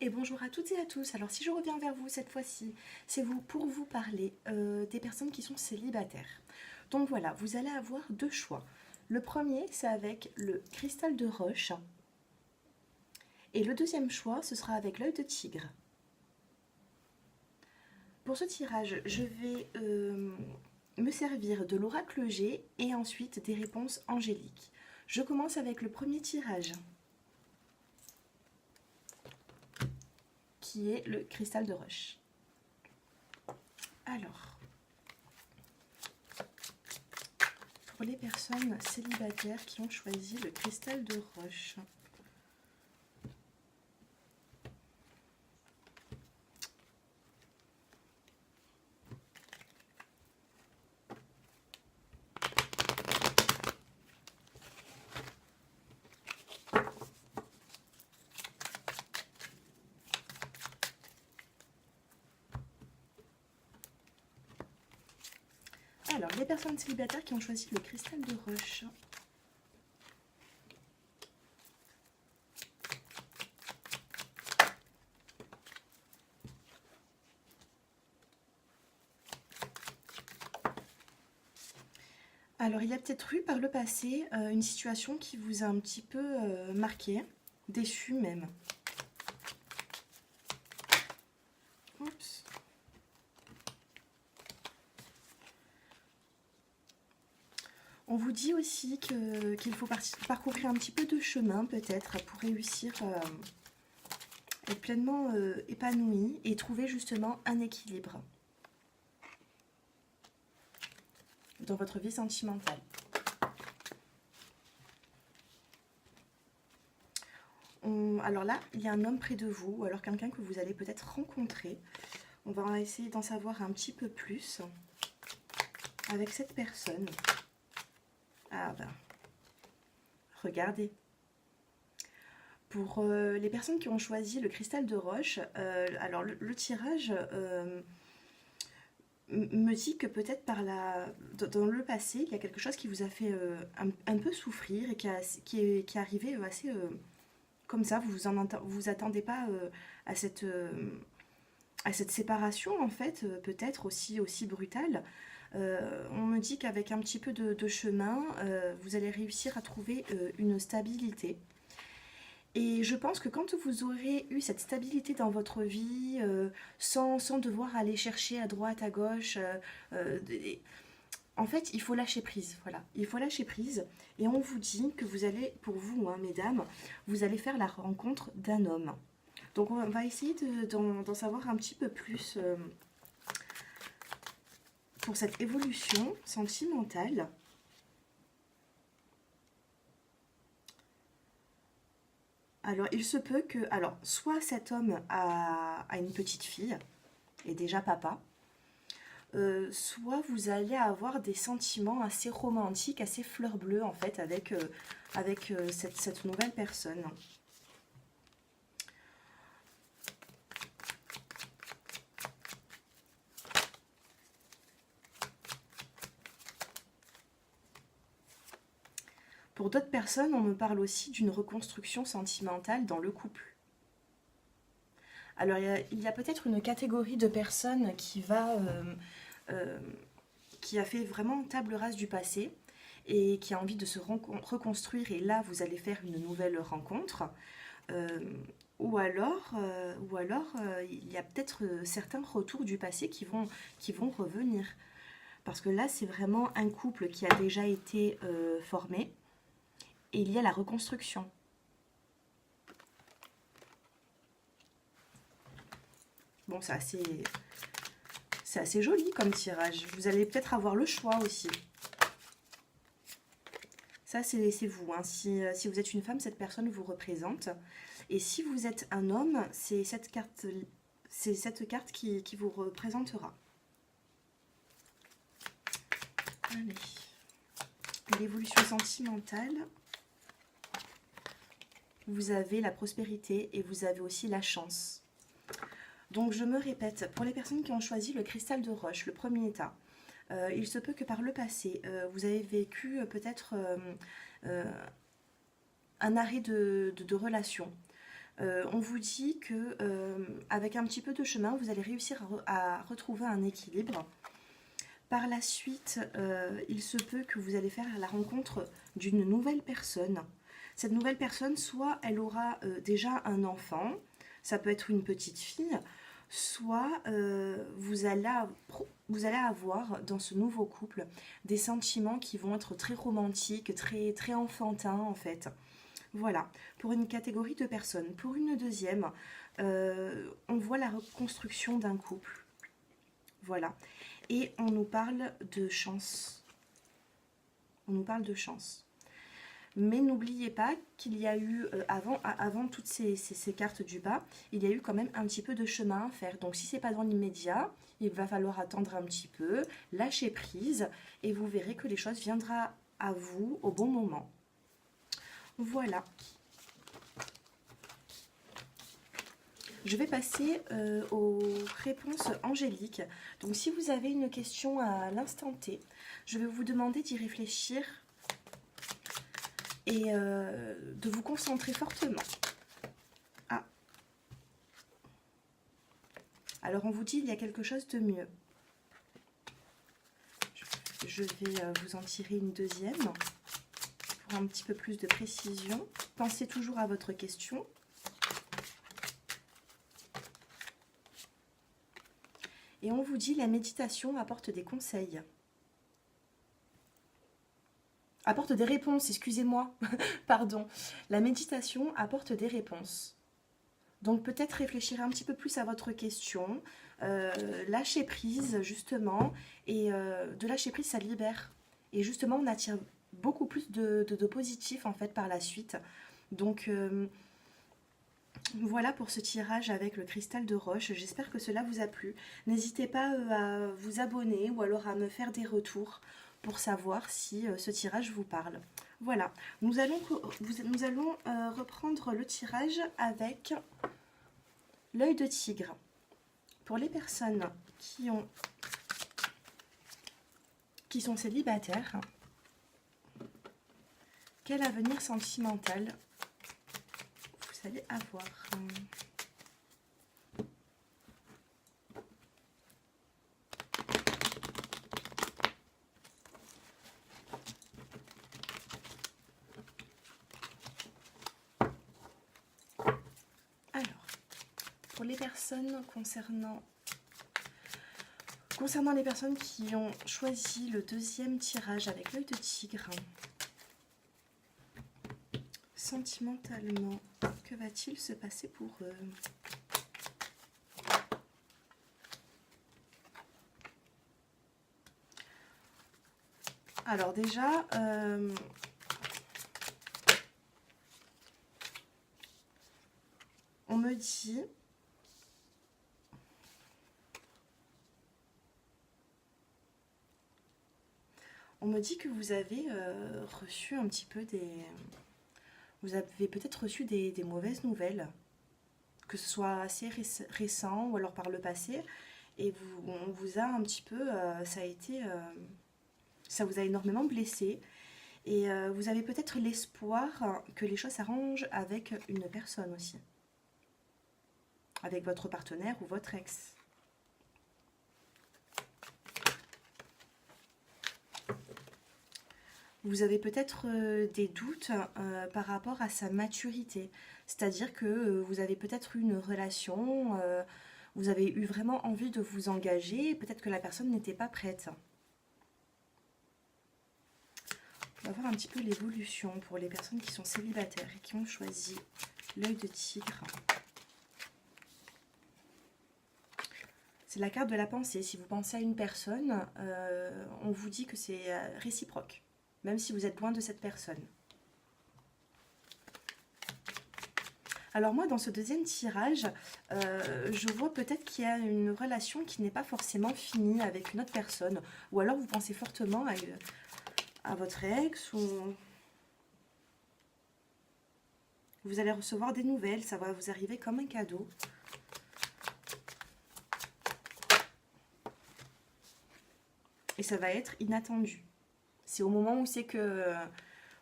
Et bonjour à toutes et à tous. Alors si je reviens vers vous cette fois-ci, c'est pour vous parler des personnes qui sont célibataires. Donc voilà, vous allez avoir deux choix. Le premier, c'est avec le cristal de roche. Et le deuxième choix, ce sera avec l'œil de tigre. Pour ce tirage, je vais me servir de l'oracle G et ensuite des réponses angéliques. Je commence avec le premier tirage, qui est le cristal de roche. Alors, pour les personnes célibataires qui ont choisi le cristal de roche, alors les personnes célibataires qui ont choisi le cristal de roche, alors il y a peut-être eu par le passé une situation qui vous a un petit peu marqué, déçu même. Oups. On vous dit aussi qu'il faut parcourir un petit peu de chemin peut-être pour réussir à être pleinement épanoui et trouver justement un équilibre dans votre vie sentimentale. Alors là, il y a un homme près de vous, ou alors quelqu'un que vous allez peut-être rencontrer. On va essayer d'en savoir un petit peu plus avec cette personne. Ah ben, regardez. Pour les personnes qui ont choisi le cristal de roche, alors le tirage me dit que peut-être dans le passé, il y a quelque chose qui vous a fait un peu souffrir et qui est arrivé assez comme ça. Vous attendez pas à cette séparation en fait, peut-être aussi brutale. On me dit qu'avec un petit peu de chemin, vous allez réussir à trouver une stabilité. Et je pense que quand vous aurez eu cette stabilité dans votre vie, sans devoir aller chercher à droite, à gauche, en fait, il faut lâcher prise. Voilà, il faut lâcher prise. Et on vous dit que vous allez, pour vous, hein, mesdames, vous allez faire la rencontre d'un homme. Donc on va essayer d'en savoir un petit peu plus pour cette évolution sentimentale. Alors, il se peut que, alors, soit cet homme a une petite fille, et déjà papa, soit vous allez avoir des sentiments assez romantiques, assez fleur bleue, en fait, avec cette nouvelle personne. Pour d'autres personnes, on me parle aussi d'une reconstruction sentimentale dans le couple. Alors, il y a peut-être une catégorie de personnes euh, qui a fait vraiment table rase du passé et qui a envie de se reconstruire, et là, vous allez faire une nouvelle rencontre. Euh, ou alors, il y a peut-être certains retours du passé qui vont revenir. Parce que là, c'est vraiment un couple qui a déjà été formé, et il y a la reconstruction. Bon, c'est assez joli comme tirage. Vous allez peut-être avoir le choix aussi. Ça, c'est vous. Hein. Si vous êtes une femme, cette personne vous représente. Et si vous êtes un homme, c'est cette carte qui vous représentera. Allez. L'évolution sentimentale. Vous avez la prospérité et vous avez aussi la chance. Donc je me répète, pour les personnes qui ont choisi le cristal de roche, le premier état, il se peut que par le passé, vous avez vécu peut-être un arrêt de relation. On vous dit que avec un petit peu de chemin, vous allez réussir à retrouver un équilibre. Par la suite, il se peut que vous allez faire la rencontre d'une nouvelle personne. Cette nouvelle personne, soit elle aura déjà un enfant, ça peut être une petite fille, soit vous allez avoir dans ce nouveau couple des sentiments qui vont être très romantiques, très, très enfantins en fait. Voilà, pour une catégorie de personnes. Pour une deuxième, on voit la reconstruction d'un couple. Voilà. Et on nous parle de chance. On nous parle de chance. Mais n'oubliez pas qu'il y a eu, avant toutes ces cartes du bas, il y a eu quand même un petit peu de chemin à faire. Donc si ce n'est pas dans l'immédiat, il va falloir attendre un petit peu, lâcher prise, et vous verrez que les choses viendront à vous au bon moment. Voilà. Je vais passer aux réponses angéliques. Donc si vous avez une question à l'instant T, je vais vous demander d'y réfléchir et de vous concentrer fortement. Ah. Alors on vous dit il y a quelque chose de mieux. Je vais vous en tirer une deuxième pour un petit peu plus de précision. Pensez toujours à votre question. Et on vous dit la méditation apporte des conseils. Apporte des réponses, excusez-moi. Pardon. La méditation apporte des réponses. Donc peut-être réfléchir un petit peu plus à votre question, lâcher prise justement, et de lâcher prise ça libère. Et justement on attire beaucoup plus de positif en fait par la suite. Donc voilà pour ce tirage avec le cristal de roche. J'espère que cela vous a plu. N'hésitez pas à vous abonner ou alors à me faire des retours pour savoir si ce tirage vous parle. Voilà, nous allons reprendre le tirage avec l'œil de tigre. Pour les personnes qui sont célibataires, quel avenir sentimental vous allez avoir? Alors, pour les personnes concernant les personnes qui ont choisi le deuxième tirage avec l'œil de tigre, sentimentalement, que va-t-il se passer pour eux? Alors déjà, on me dit que vous avez reçu un petit peu vous avez peut-être reçu des mauvaises nouvelles, que ce soit assez récent ou alors par le passé, et on vous a un petit peu, ça vous a énormément blessé, et vous avez peut-être l'espoir que les choses s'arrangent avec une personne aussi, avec votre partenaire ou votre ex. Vous avez peut-être des doutes par rapport à sa maturité. C'est-à-dire que vous avez peut-être eu une relation, vous avez eu vraiment envie de vous engager, peut-être que la personne n'était pas prête. On va voir un petit peu l'évolution pour les personnes qui sont célibataires et qui ont choisi l'œil de tigre. C'est la carte de la pensée. Si vous pensez à une personne, on vous dit que c'est réciproque, même si vous êtes loin de cette personne. Alors moi, dans ce deuxième tirage, je vois peut-être qu'il y a une relation qui n'est pas forcément finie avec une autre personne. Ou alors vous pensez fortement à votre ex, ou vous allez recevoir des nouvelles, ça va vous arriver comme un cadeau. Et ça va être inattendu. C'est au moment où c'est que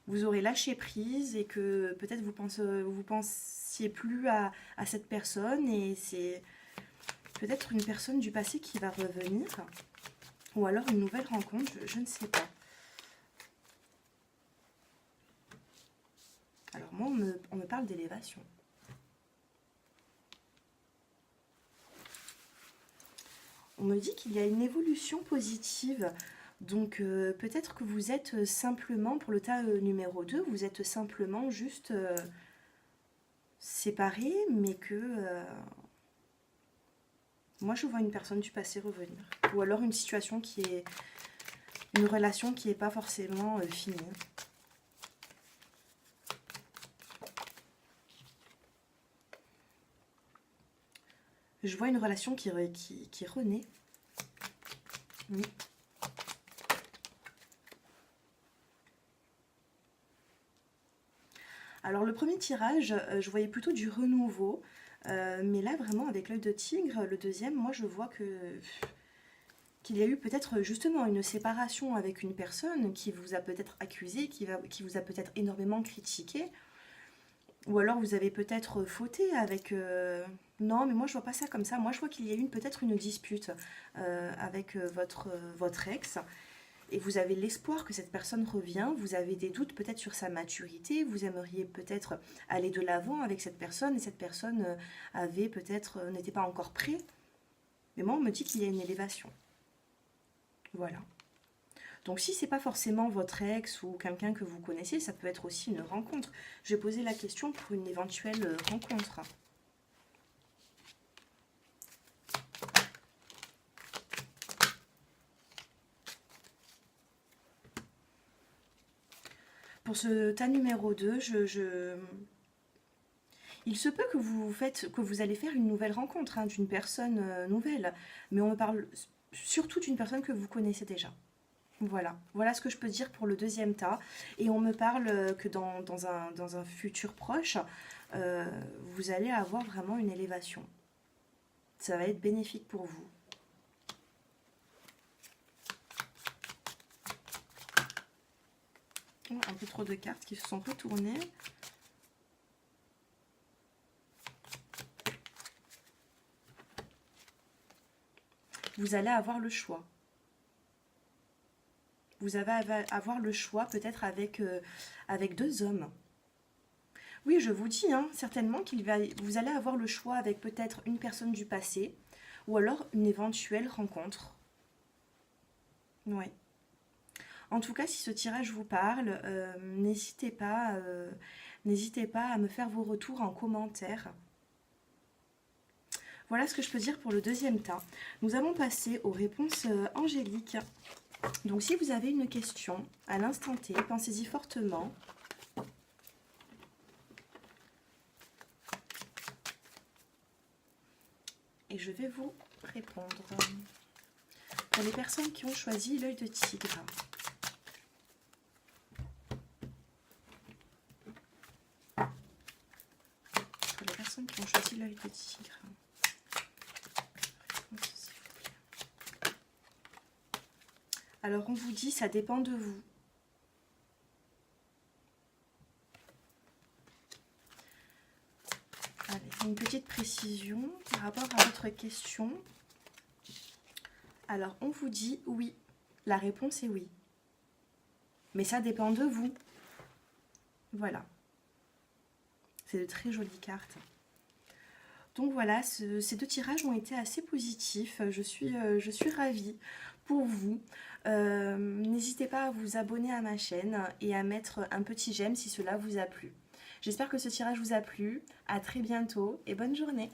vous aurez lâché prise et que peut-être vous pensiez n'appréciez plus à cette personne et c'est peut-être une personne du passé qui va revenir. Ou alors une nouvelle rencontre, je ne sais pas. Alors moi, on me parle d'élévation. On me dit qu'il y a une évolution positive. Donc peut-être que vous êtes simplement, pour le tas numéro 2, vous êtes simplement juste séparés, mais que... moi, je vois une personne du passé revenir. Ou alors une situation qui est... une relation qui n'est pas forcément finie. Je vois une relation qui renaît. Oui. Alors le premier tirage, je voyais plutôt du renouveau. Mais là, vraiment, avec l'œil de tigre, le deuxième, moi, je vois qu'il y a eu peut-être justement une séparation avec une personne qui vous a peut-être accusé, qui vous a peut-être énormément critiqué. Ou alors vous avez peut-être fauté avec... Non, mais moi je vois pas ça comme ça. Moi je vois qu'il y a eu peut-être une dispute avec votre ex. Et vous avez l'espoir que cette personne revient. Vous avez des doutes peut-être sur sa maturité. Vous aimeriez peut-être aller de l'avant avec cette personne. Et cette personne avait peut-être n'était pas encore prêt. Mais moi on me dit qu'il y a une élévation. Voilà. Donc si c'est pas forcément votre ex ou quelqu'un que vous connaissez, ça peut être aussi une rencontre. Je vais poser la question pour une éventuelle rencontre. Pour ce tas numéro 2, il se peut que vous allez faire une nouvelle rencontre hein, d'une personne nouvelle. Mais on me parle surtout d'une personne que vous connaissez déjà. Voilà ce que je peux dire pour le deuxième tas. Et on me parle que dans un futur proche, vous allez avoir vraiment une élévation. Ça va être bénéfique pour vous. Un peu trop de cartes qui se sont retournées. Vous allez avoir le choix. Vous allez avoir le choix peut-être avec 2 hommes. Oui, je vous dis, hein, certainement vous allez avoir le choix avec peut-être une personne du passé ou alors une éventuelle rencontre. Oui. En tout cas, si ce tirage vous parle, n'hésitez pas à me faire vos retours en commentaire. Voilà ce que je peux dire pour le deuxième tas. Nous allons passer aux réponses angéliques. Donc si vous avez une question à l'instant T, pensez-y fortement. Et je vais vous répondre. Pour les personnes qui ont choisi l'œil de tigre. Pour les personnes qui ont choisi l'œil de tigre. Alors on vous dit, ça dépend de vous. Allez, une petite précision par rapport à votre question. Alors on vous dit oui, la réponse est oui. Mais ça dépend de vous. Voilà. C'est de très jolies cartes. Donc voilà, ces 2 tirages ont été assez positifs. Je suis ravie pour vous. N'hésitez pas à vous abonner à ma chaîne et à mettre un petit j'aime si cela vous a plu. J'espère que ce tirage vous a plu. À très bientôt et bonne journée.